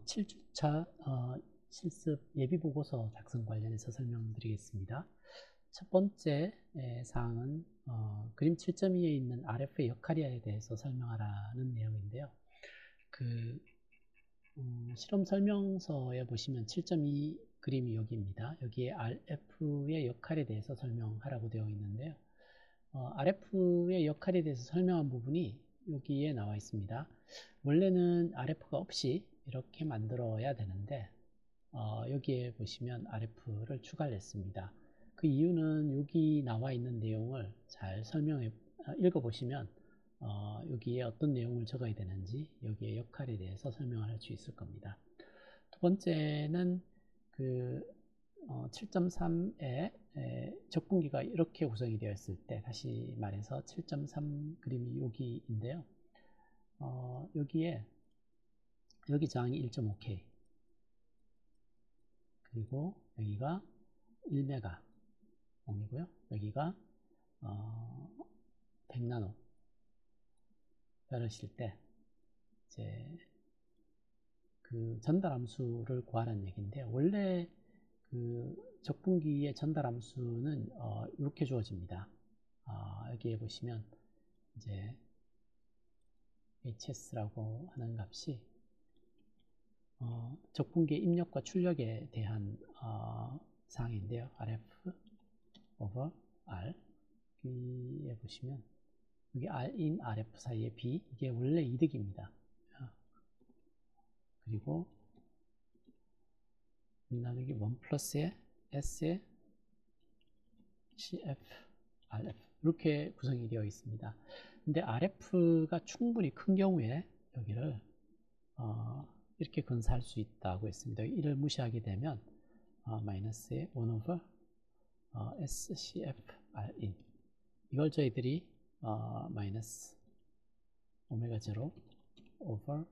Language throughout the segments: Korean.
7주차 실습 예비보고서 작성 관련해서 설명드리겠습니다. 첫 번째 사항은 그림 7.2에 있는 RF의 역할에 대해서 설명하라는 내용인데요. 실험 설명서에 보시면 7.2 그림이 여기입니다. 여기에 RF의 역할에 대해서 설명하라고 되어 있는데요. RF의 역할에 대해서 설명한 부분이 여기에 나와 있습니다. 원래는 RF가 없이 이렇게 만들어야 되는데 여기에 보시면 RF를 추가를 했습니다. 그 이유는 여기 나와 있는 내용을 잘 읽어보시면 여기에 어떤 내용을 적어야 되는지 여기에 역할에 대해서 설명을 할 수 있을 겁니다. 두 번째는 7.3에 적분기가 이렇게 구성이 되어 있을 때, 다시 말해서 7.3 그림이 여기인데요. 여기 저항이 1.5K, 그리고 여기가 1메가 옴이고요. 여기가 100나노 열으실 때 이제 그 전달 함수를 구하라는 얘기인데, 원래 그 적분기의 전달 함수는 이렇게 주어집니다. 여기에 보시면 이제 HS라고 하는 값이 적분기의 입력과 출력에 대한 사항인데요. RF over R, 여기에 보시면 여기 R인 RF 사이의 B, 이게 원래 이득입니다. 그리고 나누기 1 플러스의 S의 CF, RF 이렇게 구성이 되어 있습니다. 근데 RF가 충분히 큰 경우에 여기를 이렇게 건사할 수 있다고 했습니다. 이를 무시하게 되면 마이너스의 1 over SCF Rin, 이걸 저희들이 마이너스 오메가 제로 over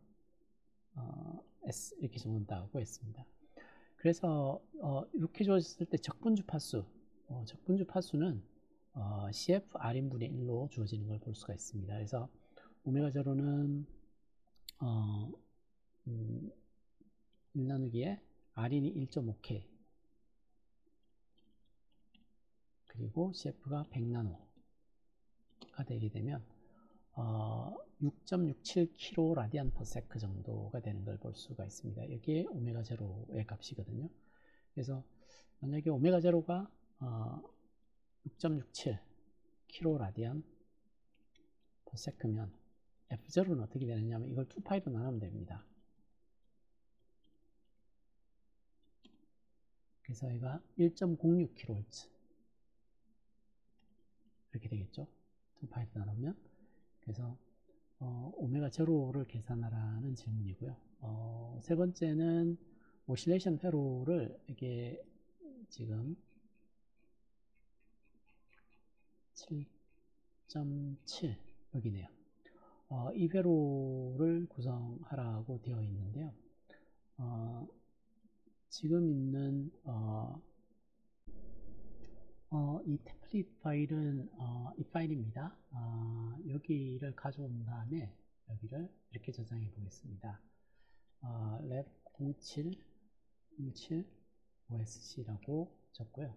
S 이렇게 적는다고 했습니다. 그래서 이렇게 주어졌을 때 적분주 파수는 CF R인분의 1로 주어지는 걸 볼 수가 있습니다. 그래서 오메가 제로는 1 나누기에 R인이 1.5K, 그리고 CF가 100나노가 되게 되면 6.67kg 라디안 퍼 세크 정도가 되는 걸 볼 수가 있습니다. 여기에 오메가 제로의 값이거든요. 그래서 만약에 오메가 제로가 6.67kg 라디안 퍼 세크면 F0는 어떻게 되느냐면 이걸 2파이로 나누면 됩니다. 그래서 얘가 1.06kHz 이렇게 되겠죠. 2파이로 나누면. 그래서 오메가 제로를 계산하라는 질문이고요. 세 번째는 오실레이션 회로를 이게 지금 7.7 여기네요. 이 회로를 구성하라고 되어 있는데요. 지금 있는 이 템플릿 파일은 이 파일입니다. 여기를 가져온 다음에 여기를 이렇게 저장해 보겠습니다. 랩 07 OSC라고 적고요.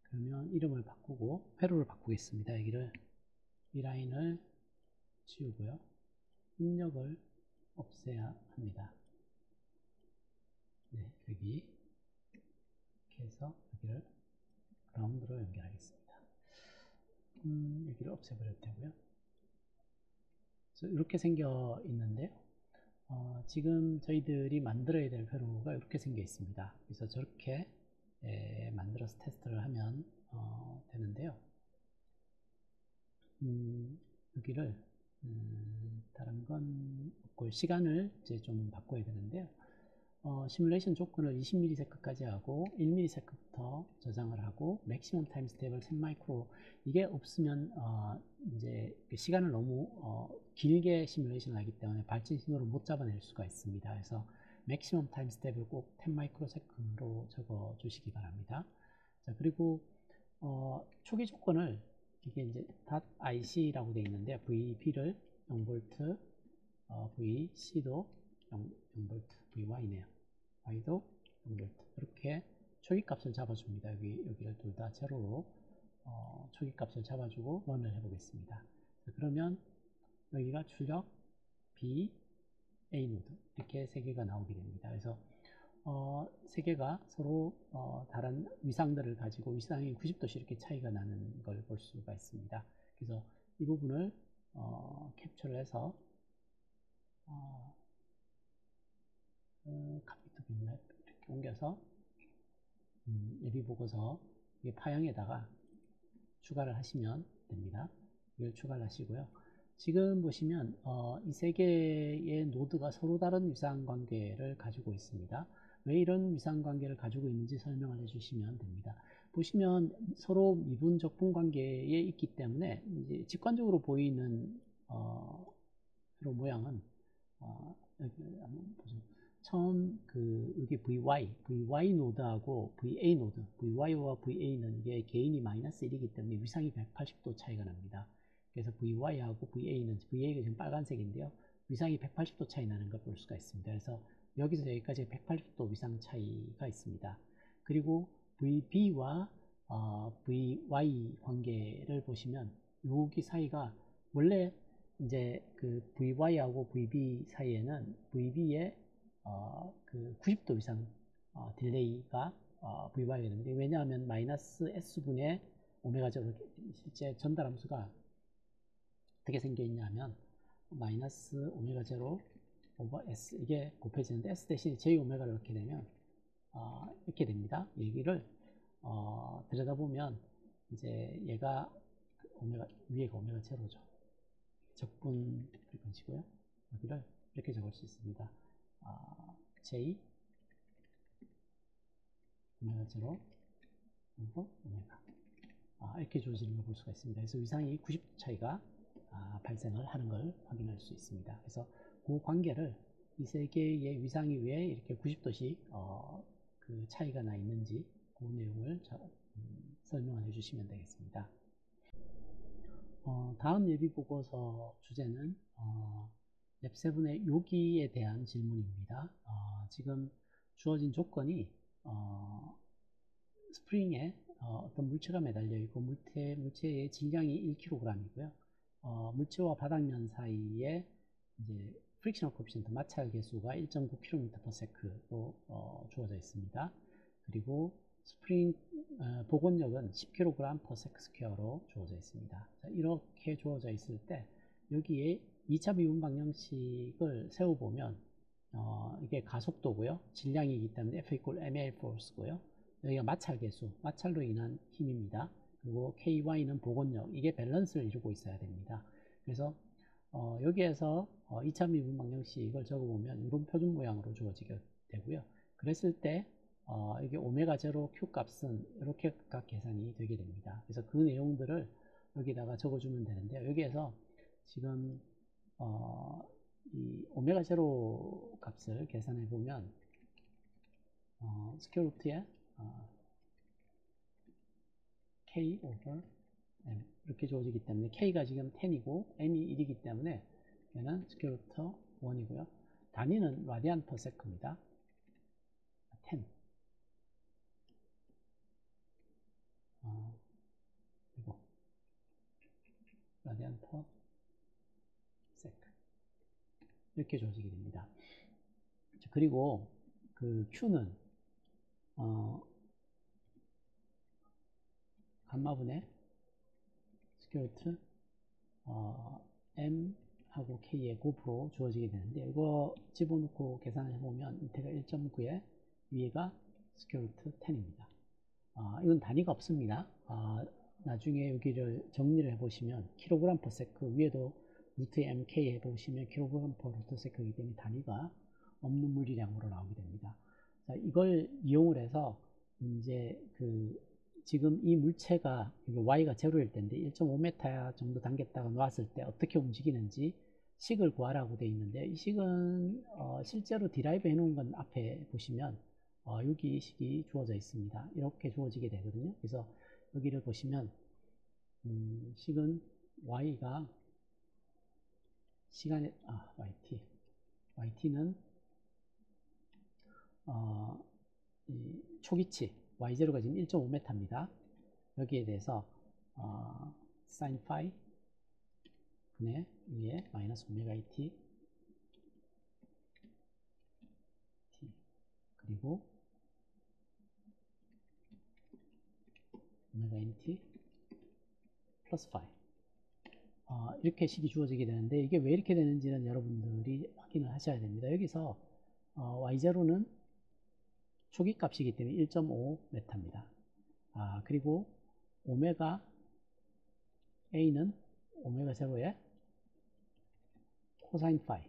그러면 이름을 바꾸고 회로를 바꾸겠습니다. 여기를 이 라인을 지우고요. 입력을 없애야 합니다. 네, 여기 이렇게 해서 여기를 그라운드로 연결하겠습니다. 여기를 없애버려도 되고요. 이렇게 생겨 있는데요. 지금 저희들이 만들어야 될 회로가 이렇게 생겨 있습니다. 그래서 저렇게 만들어서 테스트를 하면 되는데요. 여기를 다른 건 없고 시간을 이제 좀 바꿔야 되는데요. 시뮬레이션 조건을 20ms까지 하고 1ms부터 저장을 하고 맥시멈 타임 스텝을 10마이크로, 이게 없으면 이제 시간을 너무 길게 시뮬레이션을 하기 때문에 발진 신호를 못 잡아낼 수가 있습니다. 그래서 맥시멈 타임 스텝을 꼭 10마이크로세컨드로 적어 주시기 바랍니다. 자, 그리고 초기 조건을 이게 이제 .ic라고 되어 있는데 VP를 0V, VC도 0V, vy네요. y도 0V. 이렇게 초기값을 잡아줍니다. 여기를 둘 다 제로로 초기값을 잡아주고 런을 해보겠습니다. 자, 그러면 여기가 출력 B, A 노드 이렇게 세 개가 나오게 됩니다. 그래서 세 개가 서로 다른 위상들을 가지고 위상이 90도씩 이렇게 차이가 나는 걸 볼 수가 있습니다. 그래서 이 부분을 캡처를 해서 copy to bitmap 이렇게 옮겨서 예비 보고서 파형에다가 추가를 하시면 됩니다. 이걸 추가를 하시고요. 지금 보시면 이 세 개의 노드가 서로 다른 위상 관계를 가지고 있습니다. 왜 이런 위상 관계를 가지고 있는지 설명을 해주시면 됩니다. 보시면 서로 미분 적분 관계에 있기 때문에 이제 직관적으로 보이는 세로 모양은 여기 한번 보세요. 처음 여기 VY 노드하고 VA 노드, VY와 VA는 이게 개인이 마이너스 1이기 때문에 위상이 180도 차이가 납니다. 그래서 VY하고 VA는, VA가 지금 빨간색인데요. 위상이 180도 차이 나는 걸 볼 수가 있습니다. 그래서 여기서 여기까지 180도 위상 차이가 있습니다. 그리고 VB와 VY 관계를 보시면 여기 사이가 원래 이제 그 VY하고 VB 사이에는 VB의 그 90도 이상 딜레이가 VY가 되는데, 왜냐하면 마이너스 S분의 오메가 제로 실제 전달 함수가 어떻게 생겨 있냐면 마이너스 오메가 제로 오버 S 이게 곱해지는데 S 대신 J 오메가를 넣게 되면 이렇게 됩니다. 얘기를 들여다보면 이제 얘가 위에가 오메가 제로죠. 적분 프리퀀시고요. 여기를 이렇게 적을 수 있습니다. J 오메가 제로 오버 오메가 이렇게 주어지는 걸 볼 수가 있습니다. 그래서 위상이 90도 차이가 발생을 하는 걸 확인할 수 있습니다. 그래서 그 관계를 이 세 개의 위상이 왜 이렇게 90도씩 그 차이가 나 있는지 그 내용을 설명을 해주시면 되겠습니다. 다음 예비 보고서 주제는 랩7의 요기에 대한 질문입니다. 지금 주어진 조건이 스프링에 어떤 물체가 매달려 있고 물체의 질량이 1kg이고요. 물체와 바닥면 사이에 이제 프릭셔널 코피션트 마찰 계수가 1.9km/s로 주어져 있습니다. 그리고 스프링 복원력은 10kg/s2로 주어져 있습니다. 자, 이렇게 주어져 있을 때 여기에 2차 미분 방정식을 세워보면 이게 가속도고요. 질량이기 때문에 F = ma force고요. 여기가 마찰 계수, 마찰로 인한 힘입니다. 그리고 KY는 복원력, 이게 밸런스를 이루고 있어야 됩니다. 그래서 여기에서 2차 미분 방정식을 적어보면 이런 표준 모양으로 주어지게 되고요. 그랬을 때 이게 오메가 제로 Q 값은 이렇게 각 계산이 되게 됩니다. 그래서 그 내용들을 여기다가 적어주면 되는데요. 여기에서 지금 이 오메가 제로 값을 계산해 보면 스퀘어 루트에 K over M 이렇게 주어지기 때문에 K가 지금 10이고 M이 1이기 때문에 얘는 스퀘어 루트 1이고요. 단위는 라디안 퍼 세크입니다. 10 그리고 라디안 퍼 세크 이렇게 주어지게 됩니다. 그리고 그 Q는 감마분의 스퀘어 루트 M 하고 K의 곱으로 주어지게 되는데, 이거 집어넣고 계산을 해보면 밑에가 1.9에 위에가 스퀘어 루트 10입니다. 이건 단위가 없습니다. 나중에 여기를 정리를 해보시면 kg/s 위에도 루트 mk 해보시면 kg/s이기 때문에 단위가 없는 물리량으로 나오게 됩니다. 자, 이걸 이용을 해서 이제 지금 이 물체가 y가 제로일 때인데 1.5m 정도 당겼다가 놓았을 때 어떻게 움직이는지 식을 구하라고 되어 있는데, 이 식은 실제로 디라이브 해놓은 건 앞에 보시면 여기 식이 주어져 있습니다. 이렇게 주어지게 되거든요. 그래서 여기를 보시면 식은 y가 시간에 yt는 초기치 y0가 지금 1.5m입니다. 여기에 대해서 sin phi 분의 위에 마이너스 오메가 t 그리고 오메가 nt 플러스 phi 이렇게 식이 주어지게 되는데, 이게 왜 이렇게 되는지는 여러분들이 확인을 하셔야 됩니다. 여기서 y0는 초기 값이기 때문에 1.5m입니다. 그리고 오메가 a는 오메가 0의 코사인 파이가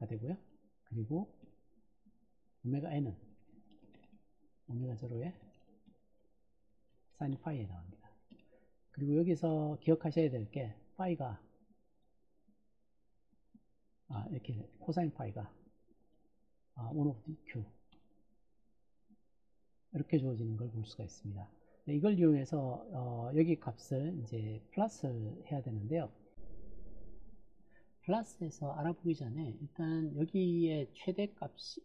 되고요. 그리고 오메가 n은 오메가 0의 사인 파이에 나옵니다. 그리고 여기서 기억하셔야 될 게 파이가 이렇게 코사인 파이가 1 over q 이렇게 주어지는 걸 볼 수가 있습니다. 이걸 이용해서 여기 값을 이제 플러스를 해야 되는데요. 플러스에서 알아보기 전에 일단 여기에 최대 값이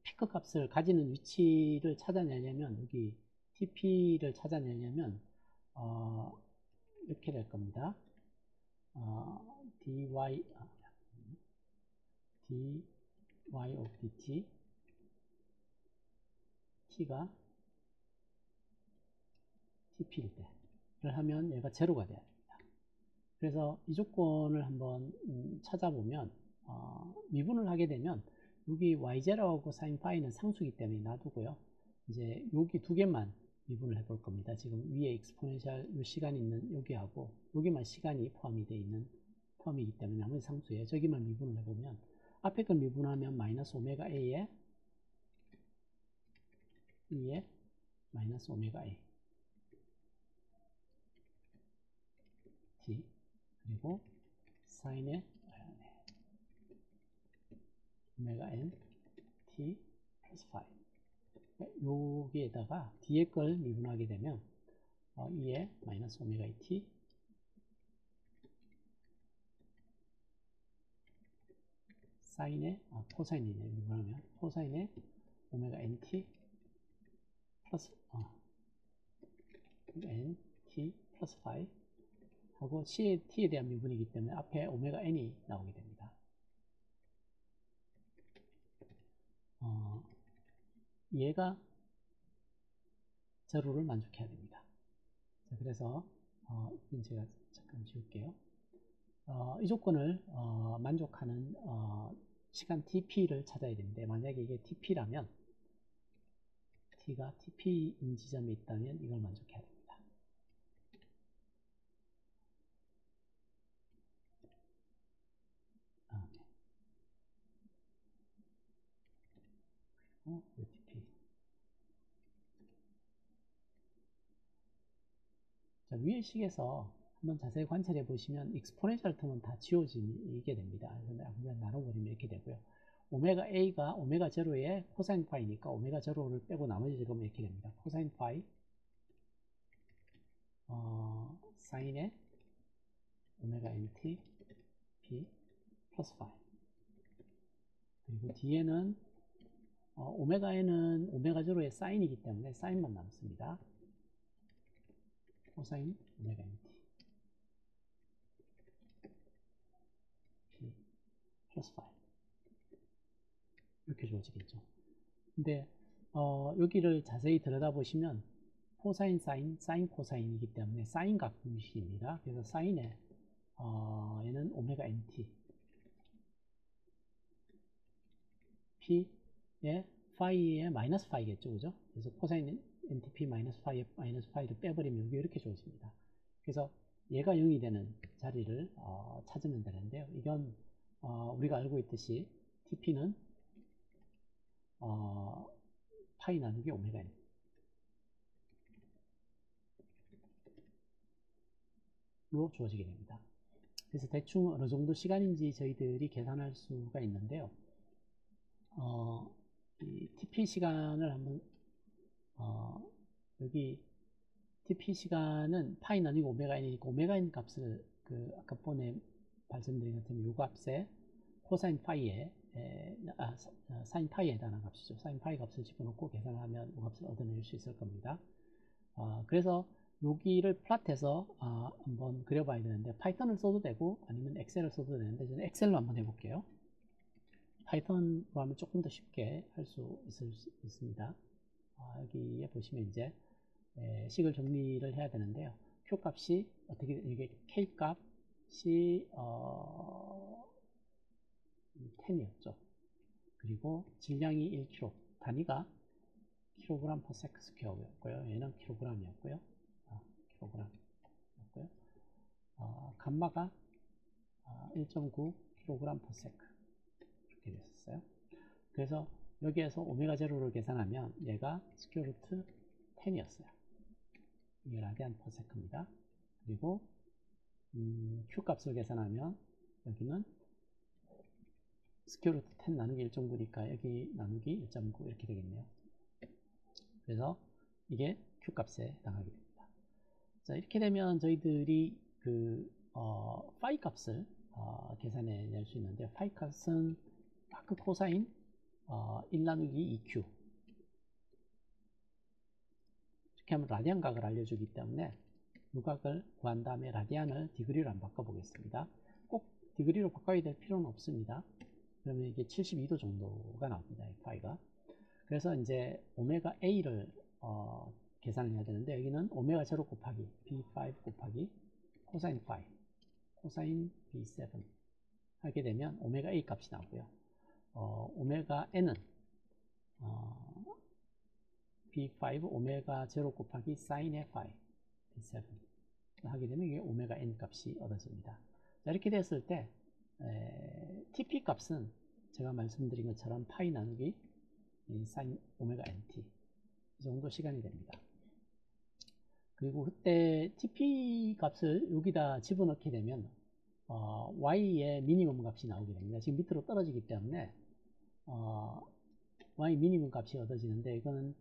피크 값을 가지는 위치를 찾아내려면, 여기 TP를 찾아내려면 이렇게 될 겁니다. dy of dt t가 TP일 때를 하면 얘가 제로가 돼야 됩니다. 그래서 이 조건을 한번 찾아보면 미분을 하게 되면 여기 y0하고 sin 파이는 상수이기 때문에 놔두고요. 이제 여기 두 개만 미분을 해볼 겁니다. 지금 위에 익스포넨셜 요 시간 있는 여기하고 여기만 시간이 포함이 되어 있는 텀이기 때문에 아무리 상수예요. 저기만 미분을 해보면 앞에 걸 미분하면 마이너스 오메가 a에 e에 마이너스 오메가 a t 그리고 사인의 오메가 n t 플러스 5 여기에다가 뒤에 걸 미분하게 되면 2에 마이너스 오메가 t 사인의 코사인이네 미분하면 코사인의 오메가 nt 플러스 nt 플러스 5 하고 t에 대한 미분이기 때문에 앞에 오메가 n이 나오게 됩니다. 얘가 제로를 만족해야 됩니다. 자, 그래서 이건 제가 잠깐 지울게요. 이 조건을 만족하는 시간 TP를 찾아야 되는데, 만약에 이게 TP라면 T가 TP인 지점에 있다면 이걸 만족해야 됩니다. TP. 자, 위의 식에서 한번 자세히 관찰해 보시면 익스포넨셜 텀은 다 지워지게 됩니다. 그냥 나눠버리면 이렇게 되고요. 오메가 a가 오메가 제로의 코사인 파이니까 오메가 제로를 빼고 나머지 제곱은 이렇게 됩니다. 코사인 파이 사인의 오메가 nt p 플러스 5 그리고 뒤에는 오메가 n은 오메가 제로의 사인이기 때문에 사인만 남습니다. 코사인 오메가 nt p 플러스 5 이렇게 주어지겠죠. 근데 여기를 자세히 들여다보시면 코사인 사인, 사인 코사인이기 때문에 사인 각분식입니다. 그래서 사인에 얘는 오메가 nt p에 파이에 마이너스 파이겠죠, 그죠? 그래서 코사인 ntp 마이너스 파이에 마이너스 파이를 빼버리면 여기 이렇게 주어집니다. 그래서 얘가 0이 되는 자리를 찾으면 되는데요. 이건 우리가 알고 있듯이 tp는 파이 나누기 오메가 n 로 주어지게 됩니다. 그래서 대충 어느 정도 시간인지 저희들이 계산할 수가 있는데요. 이 TP 시간을 한번 여기 TP 시간은 파이 나누기 오메가 n이니까 오메가 n 값을 아까 번에 말씀드린 것처럼 요 값에 코사인 파이에 sin 파이에 해당하는 값이죠. sin 파이 값을 집어넣고 계산을 하면 이 값을 얻어낼 수 있을 겁니다. 그래서 여기를 플랫해서 한번 그려봐야 되는데 파이썬을 써도 되고 아니면 엑셀을 써도 되는데 저는 엑셀로 한번 해볼게요. 파이썬으로 하면 조금 더 쉽게 할 수 있습니다. 여기에 보시면 이제 식을 정리를 해야 되는데요. q 값이 어떻게 이게 k 값이 10이었죠. 그리고 질량이 1kg, 단위가 kg per sec square였고요. 얘는 kg이었고요. kg였고요. 감마가 1.9 kg per sec 이렇게 됐었어요. 그래서 여기에서 오메가 제로를 계산하면 얘가 스퀘어 루트 10이었어요. 이게 라디안 per sec입니다. 그리고 q 값을 계산하면 여기는 스퀘어 루트 10 나누기 1.9니까 여기 나누기 1.9 이렇게 되겠네요. 그래서 이게 q 값에 해당하게 됩니다. 자, 이렇게 되면 저희들이 파이 값을 계산해 낼 수 있는데, 파이 값은 아크 코사인 1 나누기 2q 이렇게 하면 라디안 각을 알려주기 때문에 이 각을 구한 다음에 라디안을 디그리로 한번 바꿔보겠습니다. 꼭 디그리로 바꿔야 될 필요는 없습니다. 그러면 이게 72도 정도가 나옵니다. 이 파이가. 그래서 이제 오메가 A를 계산을 해야 되는데, 여기는 오메가 제로 곱하기 B5 곱하기 코사인 5, 코사인 B7 하게 되면 오메가 A 값이 나오고요. 오메가 N은 B5 오메가 제로 곱하기 사인의 5, B7 하게 되면 이게 오메가 N 값이 얻어집니다. 자, 이렇게 됐을 때 TP 값은 제가 말씀드린 것처럼 파이 나누기 사인 오메가 NT 이 정도 시간이 됩니다. 그리고 그때 TP 값을 여기다 집어넣게 되면 Y의 미니멈 값이 나오게 됩니다. 지금 밑으로 떨어지기 때문에 Y 미니멈 값이 얻어지는데, 이거는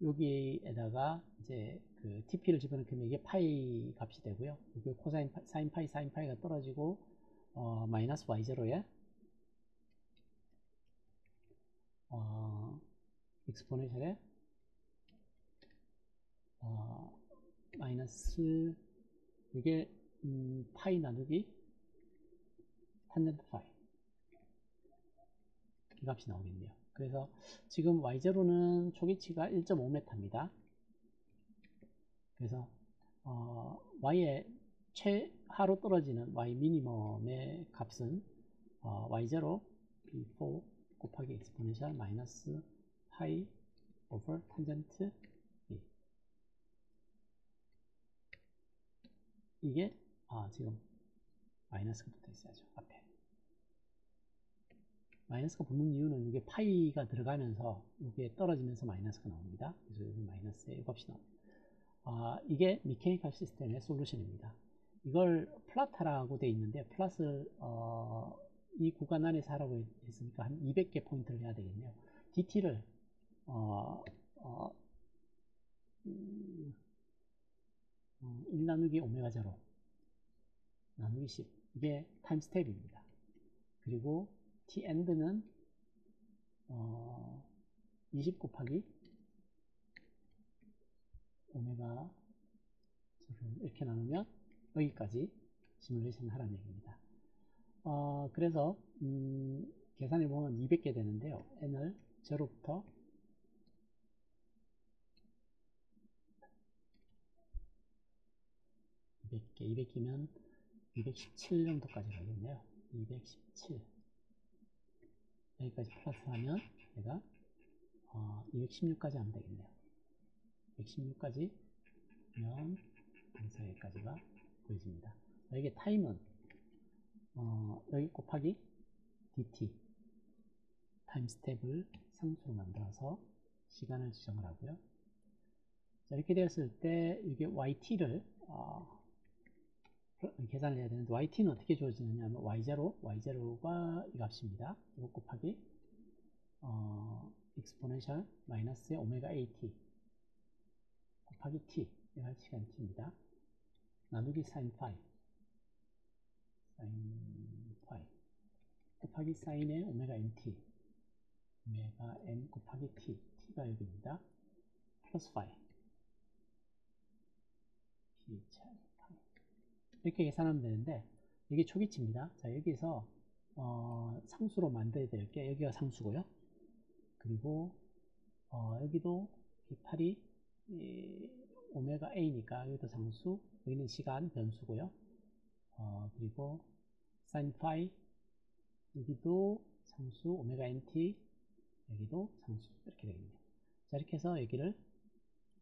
여기에다가 이제 그 TP를 집어넣게 되면 이게 파이 값이 되고요. 여기 코사인 사인 파이 사인 파이가 떨어지고 마이너스 Y0에 익스포넨셜에 마이너스 이게 파이 나누기 탄젠트 파이 이 값이 나오겠네요. 그래서 지금 Y0는 초기치가 1.5m입니다. 그래서 Y의 최하로 떨어지는 Y 미니멈의 값은 Y0 B4 곱하기 익스포넨셜 마이너스 파이 오버 탄젠트 B. 이게 지금 마이너스가 붙어 있어야죠. 앞에 마이너스가 붙는 이유는 이게 파이가 들어가면서 이게 떨어지면서 마이너스가 나옵니다. 그래서 여기 마이너스의 이 값이 나옵니다. 이게 미케니컬 시스템의 솔루션입니다. 이걸 플랫하라고 되어 있는데, 플랫을 이 구간 안에서 하라고 했으니까 한 200개 포인트를 해야 되겠네요. DT를 1 나누기 오메가 제로 나누기 10 이게 타임 스텝입니다. 그리고 T 엔드는 20 곱하기 오메가 제로 이렇게 나누면 여기까지 시뮬레이션 하라는 얘기입니다. 그래서 계산해 보면 200개 되는데요. n을 제로부터 200개면 217 정도까지 가겠네요. 217 여기까지 플러스하면 얘가 216까지 하면 되겠네요. 216까지 하면 항상 여기까지가 보여집니다. 이게 타임은 여기 곱하기 dt 타임 스텝을 상수로 만들어서 시간을 지정을 하고요. 자, 이렇게 되었을 때 이게 yt를 계산을 해야 되는데, yt는 어떻게 주어지느냐 하면 y0가 이 값입니다. 이거 곱하기 익스포넨셜 마이너스의 오메가 at 곱하기 t 이할 시간 t입니다. 나누기 sin 파이 곱하기 사인의 오메가 nt, 오메가 n 곱하기 t, t가 여기입니다. 플러스 파이, p 차이 파이. 이렇게 계산하면 되는데 이게 초기치입니다. 자, 여기서 상수로 만들어야 될 게 여기가 상수고요. 그리고 여기도 p8이 오메가 a니까 여기도 상수, 여기는 시간 변수고요. 그리고 sin 파이, 여기도 상수 오메가 nt, 여기도 상수, 이렇게 되겠네요. 자, 이렇게 해서 여기를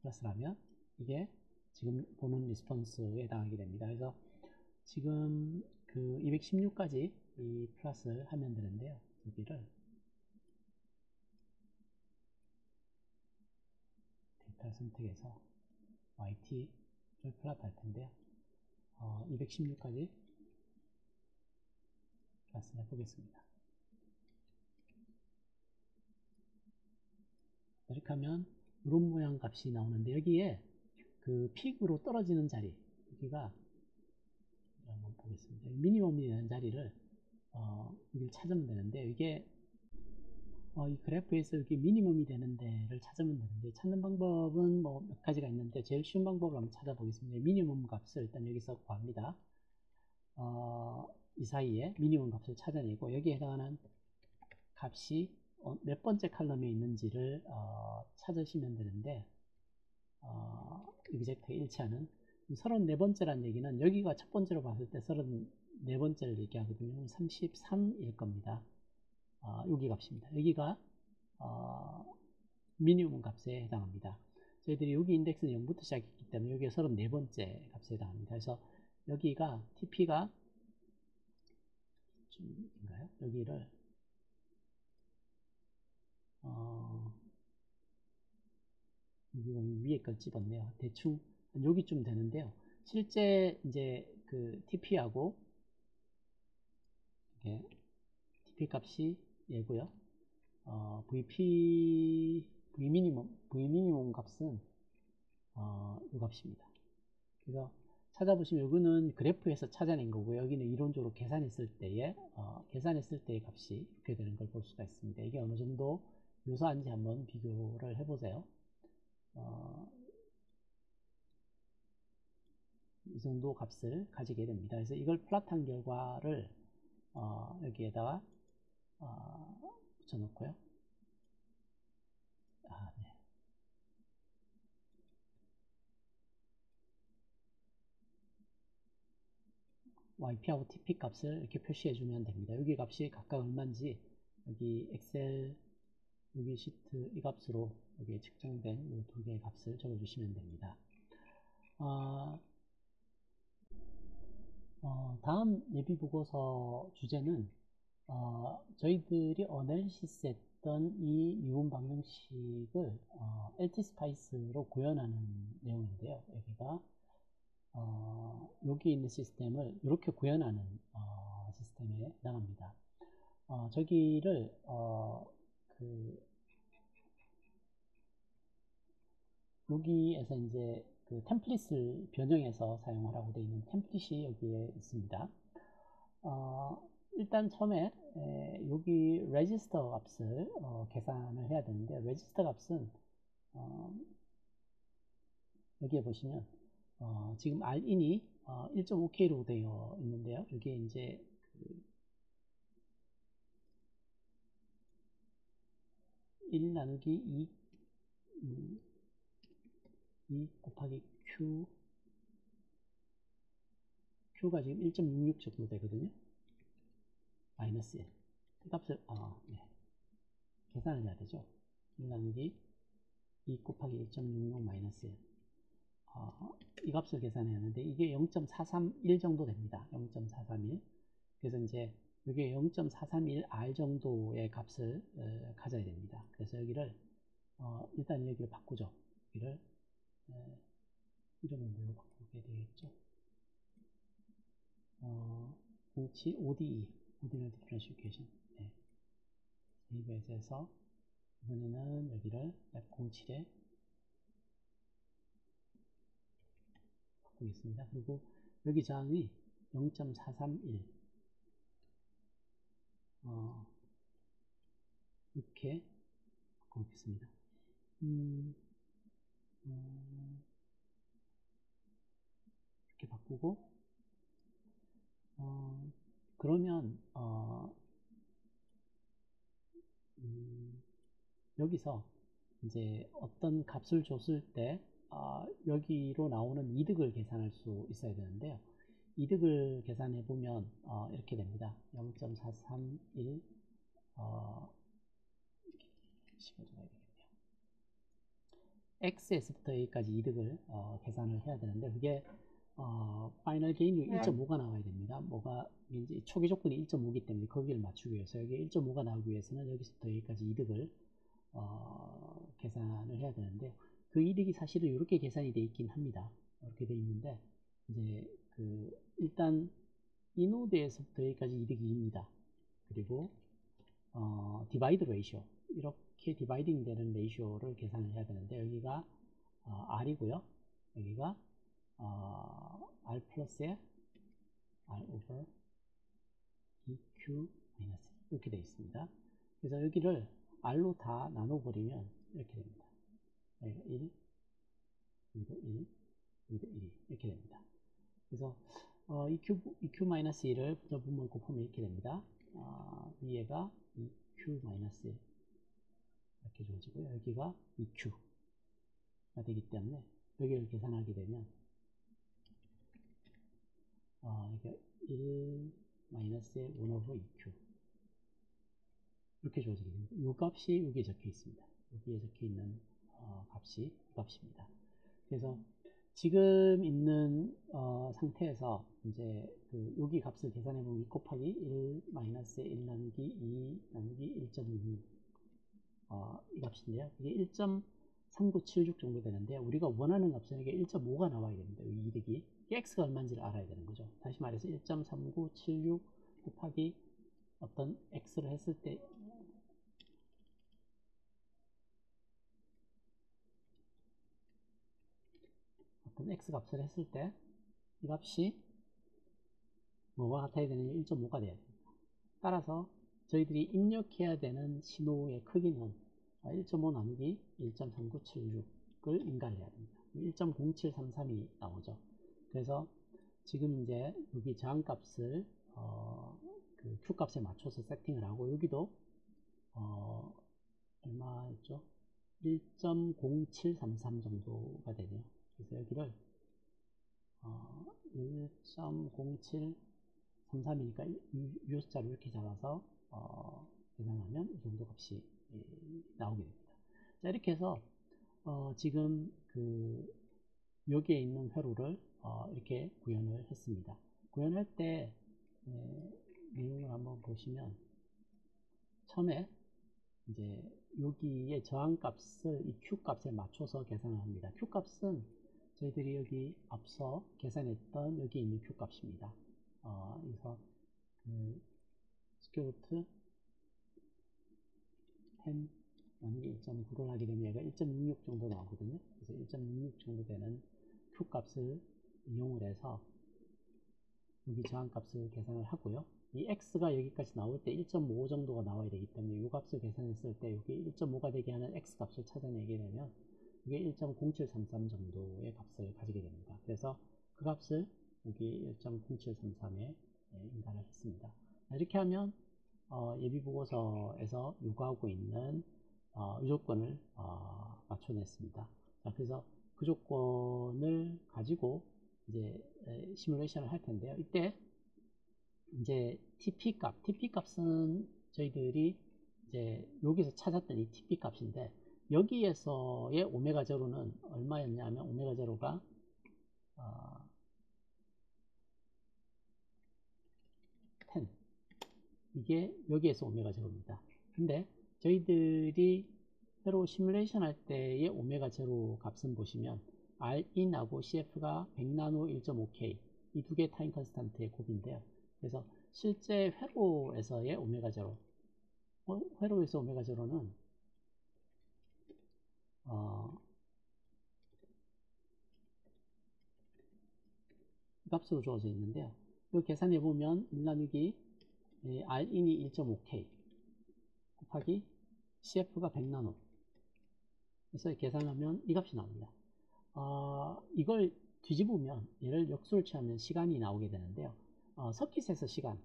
플러스를 하면 이게 지금 보는 리스폰스에 해당하게 됩니다. 그래서 지금 그 216까지 이 플러스를 하면 되는데요. 여기를 데이터를 선택해서 yt를 플롯 할 텐데요. 216까지 플러스 해보겠습니다. 이렇게 하면 이런 모양 값이 나오는데 여기에 그 픽으로 떨어지는 자리, 여기가 한번 보겠습니다. 미니멈이 되는 자리를 여기를 찾으면 되는데 이게 이 그래프에서 여기 미니멈이 되는 데를 찾으면 되는데 찾는 방법은 뭐 몇 가지가 있는데 제일 쉬운 방법을 한번 찾아보겠습니다. 미니멈 값을 일단 여기서 구합니다. 이 사이에 미니멈 값을 찾아내고 여기에 해당하는 값이 몇 번째 칼럼에 있는지를 찾으시면 되는데 exact하게 일치하는 34번째란 얘기는 여기가 첫 번째로 봤을 때 34번째를 얘기하거든요. 33일 겁니다. 여기 값입니다. 여기가 미니멈 값에 해당합니다. 저희들이 여기 인덱스는 0부터 시작했기 때문에 여기가 34번째 값에 해당합니다. 그래서 여기가 TP가 좀인가요? 여기를 여기가 위에 걸 집었네요. 대충 여기쯤 되는데요. 실제 이제 그 TP하고 이렇게 TP 값이 얘고요. V 미니멈 값은 이 값입니다. 그래서 찾아보시면 여기는 그래프에서 찾아낸 거고 여기는 이론적으로 계산했을 때의 값이 이렇게 되는 걸 볼 수가 있습니다. 이게 어느 정도 유사한지 한번 비교를 해보세요. 이 정도 값을 가지게 됩니다. 그래서 이걸 플롯한 결과를 여기에다가 붙여놓고요. 네. yp하고 tp 값을 이렇게 표시해 주면 됩니다. 여기 값이 각각 얼마인지 여기 엑셀, 여기 시트 이 값으로 여기에 측정된 이 두 개의 값을 적어 주시면 됩니다. 다음 예비 보고서 주제는 저희들이 어널리시스 했던 이 미분 방정식을 LTSPICE로 구현하는 내용인데요. 여기가 여기 있는 시스템을 이렇게 구현하는 시스템에 해당합니다. 저기를 여기에서 이제 그 템플릿을 변형해서 사용하라고 되어 있는 템플릿이 여기에 있습니다. 일단 처음에 여기 레지스터 값을 계산을 해야 되는데 레지스터 값은 여기에 보시면 지금 RIN이 1.5K로 되어 있는데요. 여기에 이제 1 나누기 2 곱하기 Q가 지금 1.66 정도 되거든요. 마이너스 1. 이 값을 네. 계산을 해야 되죠. 1 나누기 2 곱하기 1.66 마이너스 1. 이 값을 계산해야 하는데 이게 0.431 정도 됩니다. 0.431. 그래서 이제 여기에 0.431R 정도의 값을 가져야 됩니다. 그래서 여기를 일단 여기를 바꾸죠. 여기를 이름을 뭘로 바꾸게 되겠죠? 공치 ODE, Ordinary Differential Equation. 네. 세이브에서 이번에는 여기를 약 07에 바꾸겠습니다. 그리고 여기 저항이 0.431 이렇게 바꿔보겠습니다. 이렇게 바꾸고 그러면 여기서 이제 어떤 값을 줬을 때 여기로 나오는 이득을 계산할 수 있어야 되는데요. 이득을 계산해 보면 이렇게 됩니다. 0.431 씹어줘야 되겠네요. X에서부터 A까지 이득을 계산을 해야 되는데 그게 파이널 게인이 1.5가 나와야 됩니다. 뭐가 이제 초기 조건이 1.5이기 때문에 거기를 맞추기 위해서 여기 1.5가 나오기 위해서는 여기서부터 여기까지 이득을 계산을 해야 되는데 그 이득이 사실은 이렇게 계산이 돼 있긴 합니다. 이렇게 돼 있는데 이제 일단 이 노드에서부터 여기까지 이득이 2입니다. 그리고 디바이드 레이쇼 이렇게 디바이딩 되는 레이쇼를 계산을 해야 되는데 여기가 R이고요. 여기가 R 플러스에 R 오버 EQ 마이너스 이렇게 되어 있습니다. 그래서 여기를 R로 다 나눠버리면 이렇게 됩니다. 여기가 1, 여기도 1, 여기도 1 이렇게 됩니다. 그래서 EQ-1을 부분 곱하면 이렇게 됩니다. 위에가 EQ-1 이렇게 주어지고요. 여기가 EQ가 되기 때문에 여기를 계산하게 되면 이게 1 마이너스의 1 over EQ 이렇게 주어지게 됩니다. 이 값이 여기에 적혀 있습니다. 여기에 적혀 있는 값이 이 값입니다. 그래서 지금 있는 상태에서 이제 여기 값을 계산해 보면 2 곱하기 1 마이너스 1 나누기 2 나누기 1.66 이 값인데요. 이게 1.3976 정도 되는데 우리가 원하는 값은 이게 1.5가 나와야 됩니다. 이 이득이 x가 얼마인지를 알아야 되는 거죠. 다시 말해서 1.3976 곱하기 어떤 x를 했을 때 어떤 x 값을 했을 때 이 값이 뭐와 같아야 되느냐 1.5가 돼야 됩니다. 따라서 저희들이 입력해야 되는 신호의 크기는 1.5 나누기 1.3976을 인가를 해야 됩니다. 1.0733이 나오죠. 그래서 지금 이제 여기 저항값을 그 Q값에 맞춰서 세팅을 하고 여기도 얼마였죠? 1.0733 정도가 되네요. 그래서 여기를 1.0733이니까 유효숫자로 이렇게 잡아서 계산하면 이 정도 값이 나오게 됩니다. 자, 이렇게 해서 지금 여기에 있는 회로를 이렇게 구현을 했습니다. 구현할 때 내용을 한번 보시면 처음에 이제 여기에 저항값을 이 Q값에 맞춰서 계산을 합니다. Q값은 저희들이 여기 앞서 계산했던 여기 있는 Q값입니다. 그래서 스퀘어루트 10 나누기 1.9를 하게 되면 얘가 1.66 정도 나오거든요. 그래서 1.66 정도 되는 Q값을 이용을 해서 여기 저항값을 계산을 하고요. 이 X가 여기까지 나올 때 1.5 정도가 나와야 되기 때문에 이 값을 계산했을 때 여기 1.5가 되게 하는 X값을 찾아내게 되면 이게 1.0733 정도의 값을 가지게 됩니다. 그래서 그 값을 여기 1.0733에 인가를 했습니다. 이렇게 하면 예비보고서에서 요구하고 있는 조건을 맞춰냈습니다. 자, 그래서 그 조건을 가지고 이제 시뮬레이션을 할 텐데요. 이때 이제 TP 값은 저희들이 이제 여기서 찾았던 이 TP 값인데 여기에서의 오메가 제로는 얼마였냐면 오메가 제로가 10 이게 여기에서 오메가 제로입니다. 근데 저희들이 새로 시뮬레이션 할 때의 오메가 제로 값은 보시면 Rin하고 CF가 100나노 1.5K 이 두 개의 타임 컨스탄트의 곱인데요. 그래서 실제 회로에서의 오메가 제로 회로에서 오메가 제로는 값으로 주어져 있는데요. 이거 계산해 보면 1 나누기 Rin이 1.5K 곱하기 CF가 100나노. 그래서 계산하면 이 값이 나옵니다. 이걸 뒤집으면 얘를 역수를 취하면 시간이 나오게 되는데요. 서킷에서 시간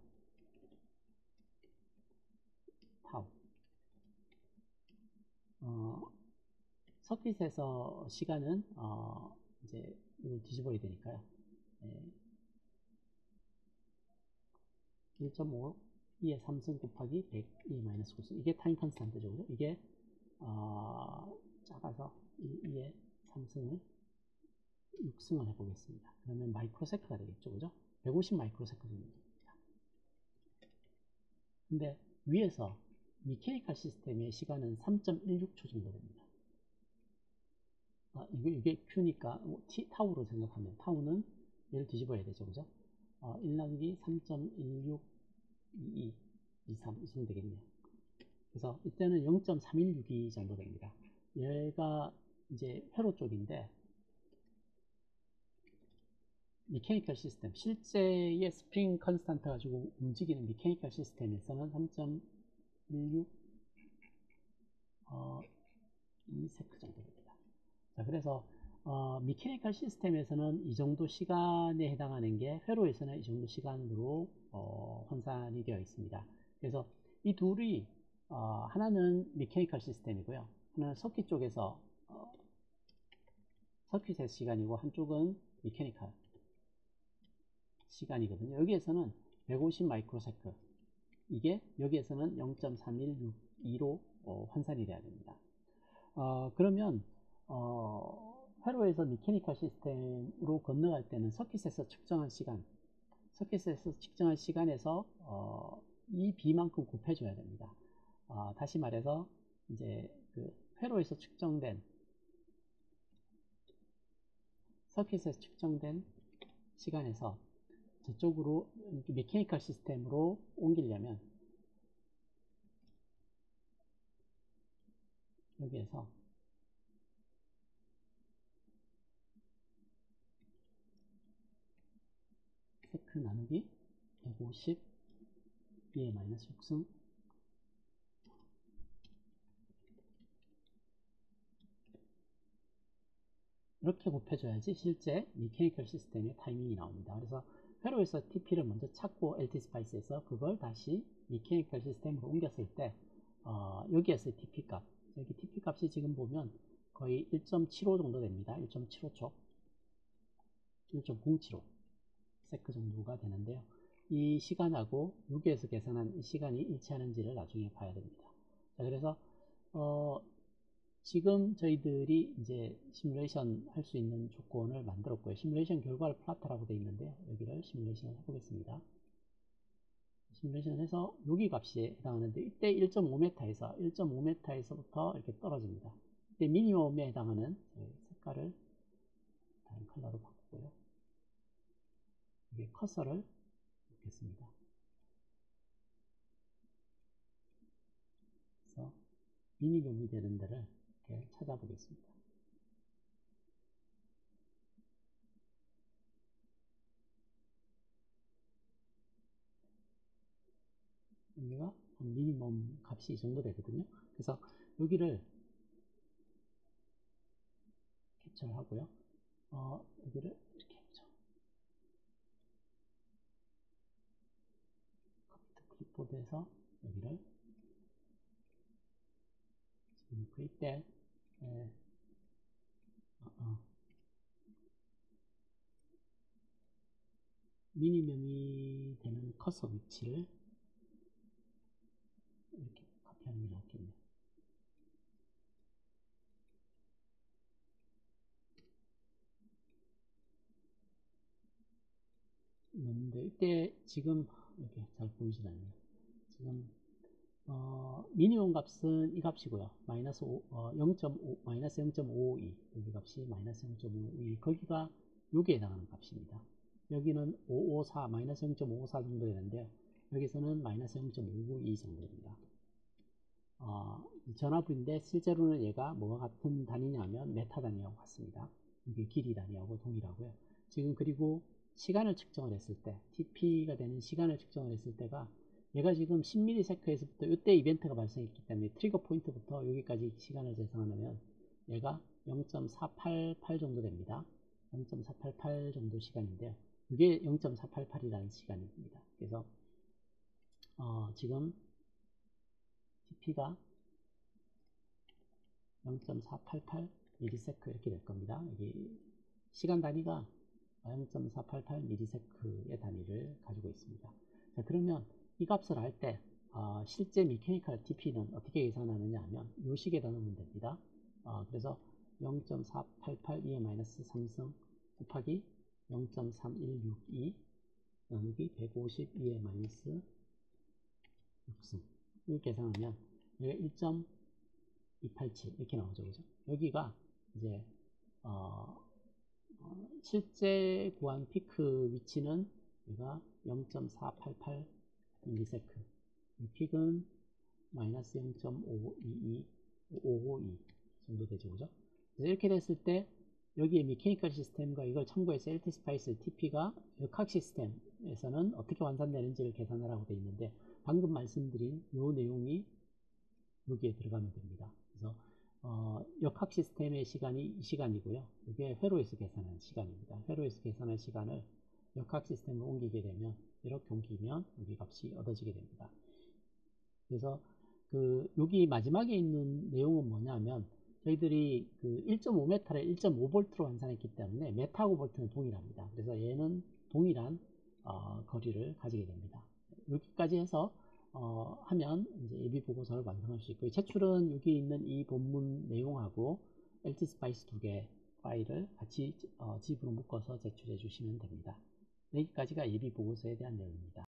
타우. 서킷에서 시간은 이제 이걸 뒤집어야 되니까요. 1.5 2의 3승 곱하기 100 2 마이너스 9승. 이게 타임 컨스탄트죠. 그죠? 이게 작아서 2의 3승을 6승을 해보겠습니다. 그러면 마이크로세크가 되겠죠. 그죠? 150 마이크로세크 정도입니다. 근데 위에서 미케니컬 시스템의 시간은 3.16초 정도 됩니다. 이게 Q니까 타우로 생각하면 타우는 얘를 뒤집어야 되죠. 그죠? 1 나누기 3.1622 23 이 정도 되겠네요. 그래서 이때는 0.316이 정도 됩니다. 얘가 이제 회로 쪽인데 미케니컬 시스템, 실제의 스프링 컨스탄트 가지고 움직이는 미케니컬 시스템에서는 3.16 2세크 정도 됩니다. 자, 그래서 미케니컬 시스템에서는 이 정도 시간에 해당하는 게 회로에서는 이 정도 시간으로 환산이 되어 있습니다. 그래서 이 둘이 하나는 미케니컬 시스템이고요. 하나는 서킷 쪽에서 서킷의 시간이고 한쪽은 미케니컬 시간이거든요. 여기에서는 150 마이크로세크, 이게 여기에서는 0.3162로 환산이 돼야 됩니다. 그러면 회로에서 미케니컬 시스템으로 건너갈 때는 서킷에서 측정한 시간에서 이 B만큼 곱해줘야 됩니다. 다시 말해서 이제 그 회로에서 측정된 서킷에서 측정된 시간에서 저쪽으로 메케니컬 시스템으로 옮기려면 여기에서 세크 나누기 150 2의 마이너스 6승 이렇게 곱해줘야지 실제 미케니컬 시스템의 타이밍이 나옵니다. 그래서 회로에서 TP를 먼저 찾고 LTSPIC에서 그걸 다시 미케니컬 시스템으로 옮겼을 때 여기에서 TP 값, 여기 TP 값이 지금 보면 거의 1.75 정도 됩니다. 1.75초 1.075 세크 정도가 되는데요. 이 시간하고 여기에서 계산한 이 시간이 일치하는지를 나중에 봐야 됩니다. 자, 그래서 지금 저희들이 이제 시뮬레이션 할 수 있는 조건을 만들었고요. 시뮬레이션 결과를 플라트라고 되어 있는데요. 여기를 시뮬레이션을 해보겠습니다. 시뮬레이션을 해서 여기 값이 해당하는데 이때 1.5m에서 1.5m에서부터 이렇게 떨어집니다. 이때 미니멈에 해당하는 색깔을 다른 컬러로 바꾸고요. 여기 커서를 놓겠습니다. 그래서 미니멈이 되는 데를 이렇게 찾아보겠습니다. 여기가 미니멈 값이 이 정도 되거든요. 그래서 여기를 캡처를 하고요. 여기를 이렇게 해보죠. 컴퓨터 클립보드에서 여기를 지금 이때 미니멈이 되는 커서 위치를 이렇게 카피하는 게 낫겠네요. 넣는데 이때 지금 이렇게 잘 보이진 않네요. 지금 미니멈 값은 이 값이고요. 마이너스 0.5 마이너스 0.552 여기 값이 마이너스 0.552 거기가 여기에 해당하는 값입니다. 여기는 554 마이너스 0.554 정도 되는데요. 여기서는 마이너스 0.592 정도 됩니다. 전압인데 실제로는 얘가 뭐가 같은 단위냐면 메타 단위하고 같습니다. 이게 길이 단위하고 동일하고요. 지금 그리고 시간을 측정을 했을 때 TP가 되는 시간을 측정을 했을 때가 얘가 지금 10ms에서부터 이때 이벤트가 발생했기 때문에 트리거 포인트부터 여기까지 시간을 계산하면 얘가 0.488 정도 됩니다. 0.488 정도 시간인데요. 이게 0.488이라는 시간입니다. 그래서 지금 TP가 0.488 ms 이렇게 될 겁니다. 여기 시간 단위가 0.488 ms의 단위를 가지고 있습니다. 자, 그러면 이 값을 할 때 실제 메케니컬 TP는 어떻게 계산하느냐 하면 이 식에다 넣으면 됩니다. 그래서 0.488 2-3승 곱하기 0.3162 나누기 152의 마이너스 6승 이걸 계산하면 여기가 1.287 이렇게 나오죠. 그죠? 여기가 이제 실제 구한 피크 위치는 여기가 0.488 ms 이 픽은 마이너스 0.522 정도 되죠. 그죠? 그래서 이렇게 됐을 때 여기에 메케니컬 시스템과 이걸 참고해서 LT 스파이스 TP가 역학 시스템에서는 어떻게 환산되는지를 계산하라고 되어 있는데 방금 말씀드린 이 내용이 여기에 들어가면 됩니다. 그래서 역학 시스템의 시간이 이 시간이고요. 이게 회로에서 계산한 시간입니다. 회로에서 계산한 시간을 역학 시스템으로 옮기게 되면 이렇게 옮기면 여기 값이 얻어지게 됩니다. 그래서 여기 마지막에 있는 내용은 뭐냐면 저희들이 1.5m를 1.5V로 환산했기 때문에 메타하고 볼트는 동일합니다. 그래서 얘는 동일한 거리를 가지게 됩니다. 여기까지 해서 하면 이제 예비 보고서를 완성할 수 있고요. 제출은 여기 있는 이 본문 내용하고 LT 스파이스 2개 파일을 같이 집으로 묶어서 제출해 주시면 됩니다. 여기까지가 예비 보고서에 대한 내용입니다.